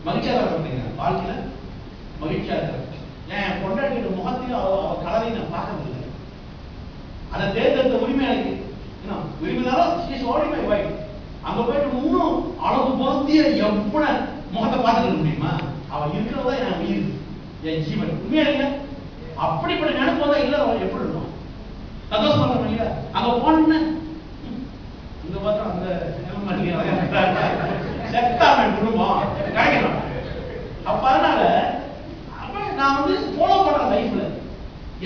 மகிழ்ச்சியா தான் இருப்பீங்க வாழ்க்கையில, மகிழ்ச்சியா இருக்கிறேன். என் பொண்டாட்டியோட முகத்தையும் அவ கலரையும் நான் பார்க்கறது இல்லை. அதை தேர்ந்தெடுத்த உரிமை எனக்கு உரிமைனாலும் ஓடி போய் வாய் அங்க போயிட்டு இன்னும் அளவு பொருத்திய எவ்வளவு முகத்தை பார்த்துக்க முடியுமா? அவன் இருக்கிறதா என் உயிர், என் ஜீவன். உண்மையா இல்ல? அப்படிப்பட்ட நினைப்பு வந்தா இல்ல எப்படி இருக்கும்? சந்தோஷமா இருக்கும் இல்லையா? அங்க போன இந்த பார்த்தா அந்த செத்தாமன் குடும்பம் கிடைக்கணும். அப்ப அதனால நான் வந்து ஃபாலோ பண்றேன் லைஃப்ல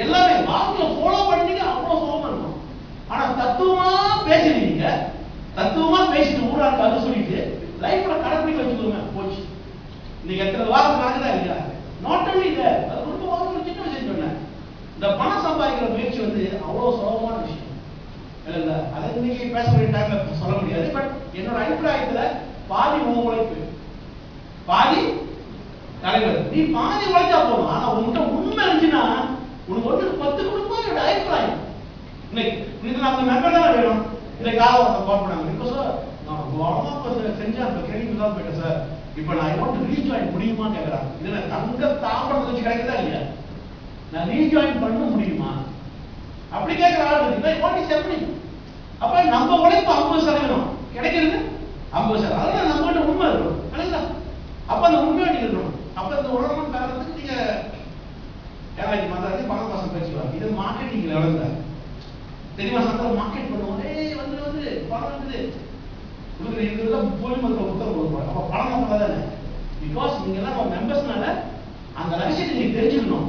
எல்லாமே வாழ்க்கையில ஃபாலோ பண்ணீங்க அவ்வளவு சுகமா இருக்கும். ஆனா தத்துவமா பேசுறீங்க, தத்துவமா பேசிட்டு ஊராக்கு அது சொல்லிட்டு லைஃப்ல கடைப்பிடிக்க வச்சுக்கோங்க போச்சு. இன்னைக்கு எத்தனை வாரம் நடக்குதா இல்லையா? நாட் ஒன்லி இல்ல, அது ரொம்ப வாரம் சின்ன விஷயம் சொன்னேன். இந்த பணம் சம்பாதிக்கிற முயற்சி வந்து அவ்வளவு சுலபமான விஷயம் இல்ல. அதை இன்னைக்கு பேச வேண்டிய டைம்ல சொல்ல முடியாது. பட் என்னோட அபிப்பிராயத்துல பாதி உன் உழைப்பு, பாதி தலைவர். நீ பாதி உழைச்சா போதும். ஆனா உங்ககிட்ட உண்மை இருந்துச்சுன்னா உனக்கு ஒன்று 10 குடும்பம் என்னோட அபிப்பிராயம். இன்னைக்கு நம்ம மெம்பர் தான் வேணும். இன்னைக்கு காலம் கால் பண்ணாங்க. இப்போ சார் நான் கவனமா செஞ்சேன், அந்த ட்ரைனிங் தான் போயிட்டேன் சார். இப்போ நான் ஐ வாண்ட் டு ரீஜாயின் முடியுமான்னு கேட்கறாங்க. இதுல தங்க தாம்பரம் வச்சு கிடைக்குதா இல்லையா? நான் ரீஜாயின் பண்ண முடியுமா அப்படி கேட்கிற ஆள் இருக்கு. அப்ப நம்ம உழைப்பு 50% கிடைக்கிறது 50%. அதனால நம்ம கிட்ட உண்மை இருக்கணும் இல்லைங்களா? அப்ப அந்த உண்மையா நீங்க இருக்கணும். அப்ப இந்த உலகம் காரணத்துக்கு நீங்க ஏழாயிரத்தி மாதாதி பணம் காசம் பேசுவாங்க. இது மார்க்கெட்டிங்ல வளர்ந்த தெரியுமா? சந்தை மார்க்கெட் பண்ணுவோம். வந்து பணம் இருக்குது உங்களுக்கு இருக்கிறதுல போலி மருத்துவ புத்தகம் கொடுப்பாங்க. அப்ப பணம் நம்ம தானே. பிகாஸ் நீங்க எல்லாம் மெம்பர்ஸ்னால அந்த ரகசியத்தை நீங்க தெரிஞ்சுக்கணும்.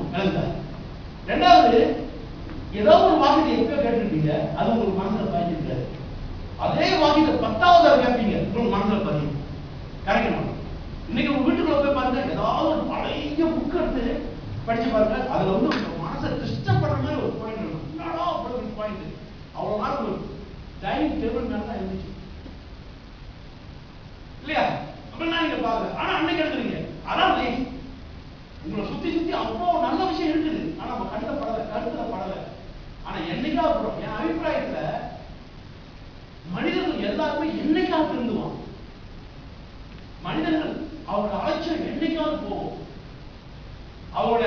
ரெண்டாவது, ஏதோ ஒரு வாக்கியத்தை எப்பயோ கேட்டுருப்பீங்க, அது உங்களுக்கு மனசுல பதிஞ்சிருக்காது. அதே வாக்கியத்தை 10வது கேட்பீங்க, உங்களுக்கு மனசுல பதியும். கரெக்ட். இன்னைக்கு உங்க வீட்டுக்குள்ள போய் பாருங்க, ஏதாவது ஒரு பழைய புக் எடுத்து படிச்சு பாருங்க. அதுல வந்து மனசை டிஸ்டர்ப் பண்ற மாதிரி ஒரு பாயிண்ட் இருக்கும். என்னடா அப்படி பாயிண்ட், அவ்வளவு நாள் ஒரு டைனிங் டேபிள் மேல தான் இருந்துச்சு இல்லையா? அப்படின்னா நீங்க பாருங்க. ஆனா அன்னைக்கு எடுத்துறீங்க. அதான் லைஃப். உங்களை சுத்தி சுத்தி அவ்வளவு நல்ல விஷயம் இருக்குது. ஆனா நம்ம கண்ணுல படல, கருத்துல படல. ஆனா என்னைக்கா அப்புறம் என் அபிப்பிராயத்துல மனிதர்கள் எல்லாருமே என்னைக்காவது திருந்துவான். மனிதர்கள் அவரோட அலட்சியம் என்னைக்காவது போகும். அவரோட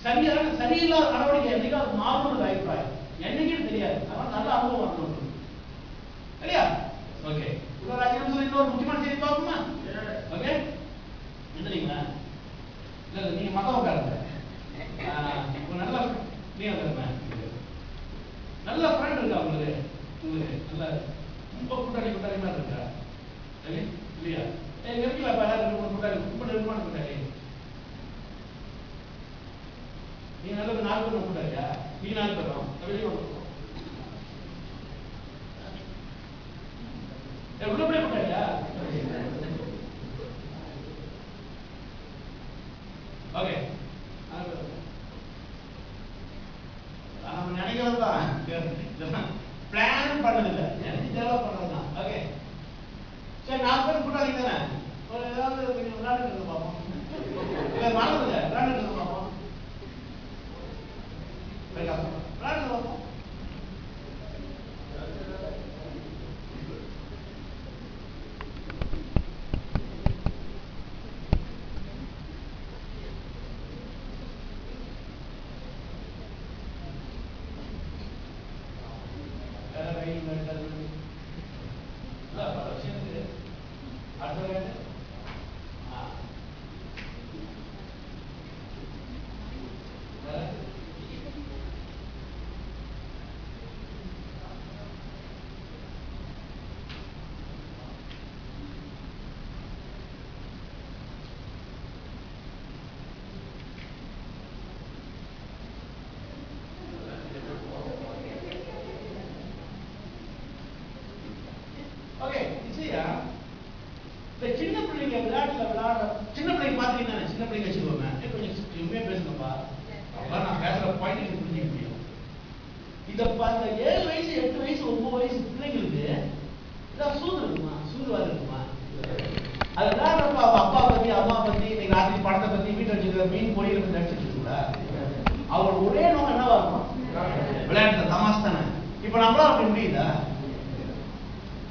சரியில்லாத நடவடிக்கை என்னைக்காவது மாறுவது அபிப்பிராயம். என்னைக்கும் தெரியாது. அதனால நல்ல அனுபவம் வரணும் இல்லையா? ஓகே, இன்னொரு முக்கியமான செய்தி பார்ப்போமா? ஓகே, எந்திரிங்களா? இல்ல நீங்க மதம் உட்காருங்க. நல்ல நீங்க நல்ல ஃப்ரெண்ட் இருக்கா உங்களுக்கு? நல்ல ரொம்ப கூட்டாளி மாதிரி இருக்கா இல்லையா? இருக்கல கூட்டாளி ரொம்ப நெருக்கமான கூட்டாளி. நீங்க நல்ல 4 பேர் கூட்டாளியா? நீங்க 4 பேரும் எவ்வளவு பேர் கூட்டாளியா? ஓகே, நம்ம நினைக்கிறது தான், பிளான் பண்ணதில்லை, நினைச்சாலும் பண்ணதுதான். ஓகே, சரி 4 பேர் கூட்டாளி தானே. ஒரு ஏதாவது கொஞ்சம் விளையாடுறது பார்ப்போம். மறந்துங்க, விளையாடுறது பார்ப்போம். விளையாடுறது பார்ப்போம். சின்ன பிள்ளைங்க விளையாட சின்ன பிள்ளைங்க பாத்தீங்கன்னா சின்ன பிள்ளைங்க வச்சுக்கோங்க, கொஞ்சம் உண்மையா பேசணும்பா. அப்பதான் நான் பேசுற பாயிண்ட் புரிஞ்சுக்க முடியும். இத பார்த்த 7 வயசு 8 வயசு 9 வயசு பிள்ளைங்களுக்கு இதான் சூது இருக்குமா? சூதுவாது இருக்குமா? அது விளையாடுறப்ப அவங்க அப்பா பத்தி அம்மா பத்தி இன்னைக்கு ராத்திரி படத்தை பத்தி வீட்டை வச்சுக்கிற மீன் பொரியலை பத்தி நடிச்சிட்டு இருக்கா? அவரோட ஒரே நோக்கம் என்னவா இருக்கும்? விளையாடுற தமாஸ் தானே. இப்ப நம்மளால அப்படி முடியுதா?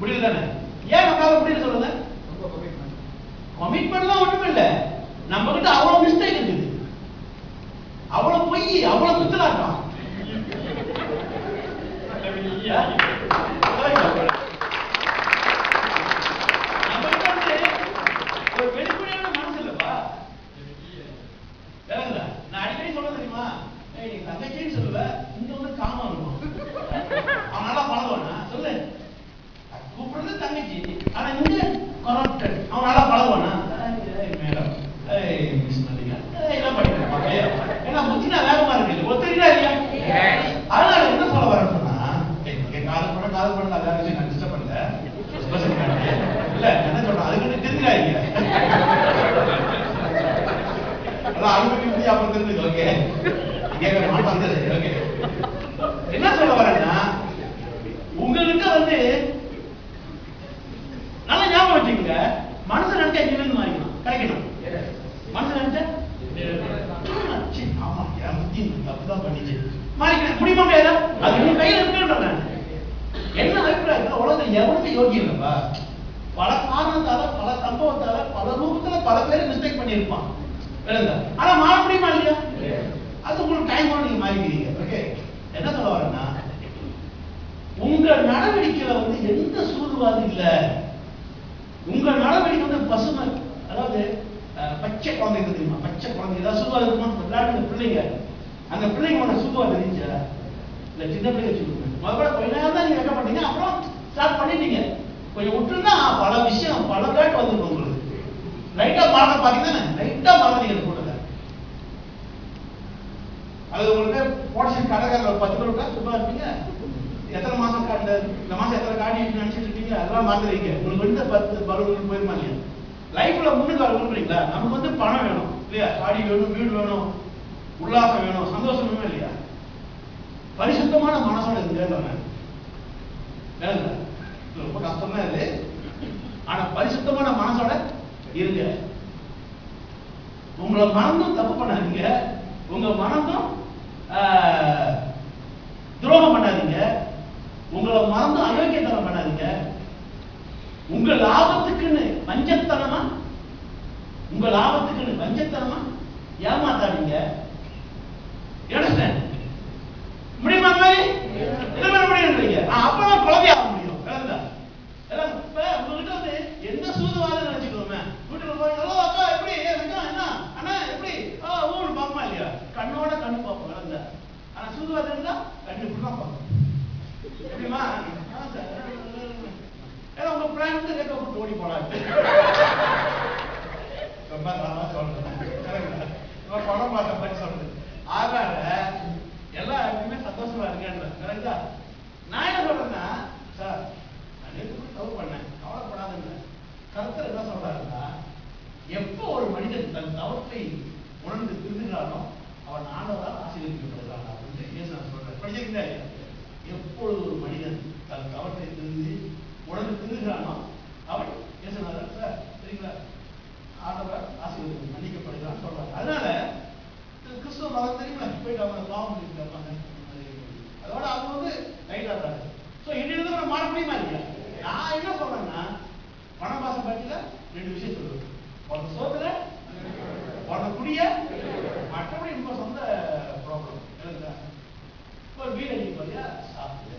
முடியல தானே. ஏன் நம்மளால முடியல சொல்லுங்க? கமிட்மெண்ட்லாம் ஒண்ணுமே மட்டும் இல்ல, நம்ம கிட்ட அவ்வளவு மிஸ்டேக் இருக்குது, அவ்வளவு பொய், அவ்வளவு குத்தலாட்டம். நம்ம கிட்ட வந்து ஒரு வெளிப்படையான மனசு இல்லப்பா. நான் அடிக்கடி சொல்ல தெரியுமா, நீ தங்கச்சின்னு சொல்லுவ, இங்க வந்து காமம் இருக்கும். அவன் நல்லா பழகுவானா சொல்லு, கூப்பிடுறது தங்கச்சி, ஆனா இங்க கரப்டட். அவன் நல்லா பழகுவானா, மேடம் மிஸ் பண்ணீங்க எல்லாம் படிக்கிறேன், ஏன்னா புத்தினா வேகமா இருக்கு, ஒத்துறீங்களா இல்லையா? அதனால என்ன சொல்ல வரேன் சொன்னா, காதல் பண்ண வேற விஷயம் நான் டிஸ்டர்ப் பண்ணல இல்ல, என்ன சொல்றேன் அதுக்கு தெரிஞ்சா இல்லையா, அதான் அனுமதி அப்புறம் தெரிஞ்சுக்க. ஓகே, கேட்க மாட்டேன். ஓகே, என்ன சொல்ல வரேன்னா, உங்களுக்கு வந்து நல்லா ஞாபகம் வச்சுக்கோங்க, மனசு நினைச்சா இங்கிருந்து மாறிக்கணும், கிடைக்கணும். மனசு நினைச்சா ஆமா என் புத்தி தப்புதான் பண்ணிச்சு மாறிக்கணும், முடியுமா முடியாதா? அது உங்க கையில இருக்குன்ற என்ன அபிப்பிராயம், உலகத்துல எவனுமே யோகி இல்லப்பா. பல காரணத்தால, பல சம்பவத்தால, பல ரூபத்துல பல பேர் மிஸ்டேக் பண்ணியிருப்பான். ஆனா மாற முடியுமா இல்லையா? அது உங்களுக்கு டைம் நீங்க மாறிக்கிறீங்க. ஓகே, என்ன சொல்ல வரேன்னா, உங்க நடவடிக்கையில வந்து எந்த சூதுவாது இல்ல. உங்க நடவடிக்கை வந்து பசுமை, அதாவது பச்சை குழந்தைங்க தெரியுமா, பச்சை குழந்தை ஏதாவது சூதுவாது இருக்குமா? விளையாட்டு பிள்ளைங்க, அந்த பிள்ளைங்களோட சூதுவாது தெரிஞ்சா இல்ல, சின்ன பிள்ளைங்க சொல்லுங்க, முதல்ல கொஞ்ச நேரம் தான் நீங்க வைக்கப்பட்டீங்க, அப்புறம் ஸ்டார்ட் பண்ணிட்டீங்க. கொஞ்சம் விட்டுருந்தா பல விஷயம், பல பேட் வந்துருக்கும் உங்களுக்கு. லைட்டா மாற பாத்தீங்கன்னா லைட்டா மாறீங்க போட்டல. அது உங்களுக்கு போர்ஷன் கடைக்காரர் 10 பேர் விட்டா சும்மா இருப்பீங்க. எத்தனை மாசம் இந்த மாசம் எத்தனை காடி நினைச்சிட்டு இருப்பீங்க, அதெல்லாம் மாத்துறீங்க. உங்களுக்கு வந்து 10 பலூன் போயிருமா இல்லையா? லைஃப்ல முன்னுக்கு வர விரும்புறீங்களா? நமக்கு வந்து பணம் வேணும் இல்லையா, காடி வேணும், வீடு வேணும், உல்லாசம் வேணும், சந்தோஷம் வேணும் இல்லையா? பரிசுத்தமான மனசோட இருங்க. ரொம்ப கஷ்டம் தான் இது, ஆனா பரிசுத்தமான மனசோட இருங்க. உங்களை மனதும் தப்பு பண்ணாதீங்க, உங்க மனதும் துரோகம் பண்ணாதீங்க, உங்களை மறந்தும் அயோக்கியத்தனம் பண்ணாதீங்க. உங்க லாபத்துக்குன்னு வஞ்சத்தனமா, உங்க லாபத்துக்குன்னு வஞ்சத்தனமா ஏமாத்தாதீங்க. முடியுமா? முடியுன்றீங்க, அப்பதான் குழந்தையாக முடியும். உங்ககிட்ட வந்து என்ன சூதுவாதம் நினைச்சுக்கோமே, வீட்டுல போய் அக்கா எப்படி என்ன அண்ணா எப்படி ஊன்னு பார்ப்போமா இல்லையா? கண்ணோட கண்ணு பார்ப்போம் கலந்த. ஆனா சூதுவாதம் இருந்தா கண்ணு இப்படிதான் பார்ப்போம். எப்படிமா ஏன்னா உங்க பிளான் வந்து ரேக்கா போட்டு ஓடி போடாது. ரொம்ப நல்லா சொல்றேன், படம் பார்த்த மாதிரி சொல்றது. அதனால எல்லா எப்பயுமே சந்தோஷமா இருக்கேன்ற கரெக்டா. நான் என்ன சொல்றேன்னா, சார் நான் நேற்று தவறு பண்ணேன், கவலைப்படாதுன்னு. கருத்தர் என்ன சொல்றாருன்னா, எப்போ ஒரு மனிதன் தன் தவற்றை உணர்ந்து திருந்துகிறானோ அவன் ஆண்டவரால் ஆசீர்வதிக்கப்படுகிறான் அப்படின்னு இயேசு சொல்றாரு. படிச்சிருக்கீங்களா? எப்பொழுது ஒரு மனிதன் தன் தவற்றை திருந்து உணர்ந்து திருந்துகிறானோ அவன் இயேசுனார் சார் சரிங்களா, ஆண்டவரால் ஆசீர்வதி மன்னிக்கப்படுகிறான்னு சொல்றாரு. அதனால கிறிஸ்துவ மதம் தெரியுமா, போயிட்டு அவங்க பாவம் பண்ணிருக்காங்க, அதோட அவங்க வந்து லைட் ஆடுறாங்க. ஸோ இன்னும் நம்ம மாற முடியுமா இல்லையா? நான் என்ன சொல்றேன்னா, பணம் பாசம் பற்றில 2 விஷயம் சொல்லுவேன். ஒரு சோத்துல ஒரு குடிய, மற்றபடி உங்க சொந்த ப்ராப்ளம் எழுதுங்க. இப்போ வீடு அடிக்க போறியா, சாப்பிட்டு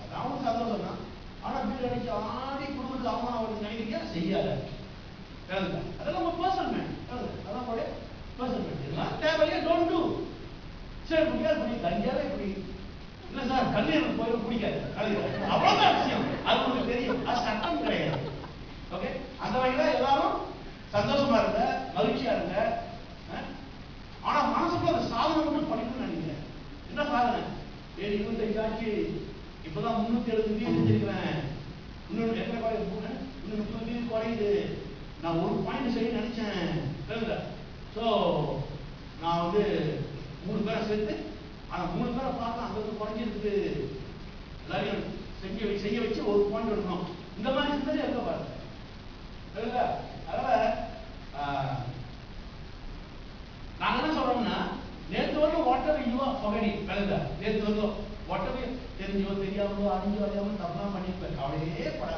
அதான் சந்தோஷம் தான். ஆனா வீடு அடிச்சு ஆடி குடும்பத்துக்கு அவமானம் நினைக்கிறீங்க, செய்யாத எழுதுங்க. அதெல்லாம் உங்க பர்சனல் மேன், அதான் போல தேவையா டோன்ட் டு. சரி முடியாது பண்ணி தஞ்சாவே இப்படி இல்ல சார், கல்லீரல் போய் பிடிக்காது, அவ்வளவுதான் விஷயம். அது உங்களுக்கு தெரியும், அது சட்டம் கிடையாது. ஓகே, அந்த வகையில எல்லாரும் சந்தோஷமா இருங்க, மகிழ்ச்சியா இருங்க. ஆனா மனசுக்குள்ள அந்த சாதனை மட்டும் படிக்கணும்னு நினைக்கிறேன். என்ன சாதனை? 25 ஆச்சு, இப்பதான் 370 வீடு செஞ்சிருக்கிறேன், இன்னொன்று எத்தனை குறையுது, இன்னும் 30 வீடு குறையுது, நான் ஒரு பாயிண்ட் செய்ய நினைச்சேன். ஸோ நான் வந்து 3 பேரை சேர்த்து, ஆனா 3 பேரை பார்க்க அங்க வந்து குறைஞ்சிருக்கு, எல்லாரையும் செய்ய வச்சு ஒரு பாயிண்ட் எடுக்கணும். இந்த மாதிரி சிந்தனை இருக்க பாருங்க. அதனால நாங்க என்ன சொல்றோம்னா, நேற்று வரலும் வாட்டர் யூவா பகடி நேற்று வரலும் வாட்டர் தெரிஞ்சோ தெரியாமலோ அறிஞ்சோ அறியாமலோ தப்பெல்லாம் பண்ணிருப்பேன், கவலையே படாது.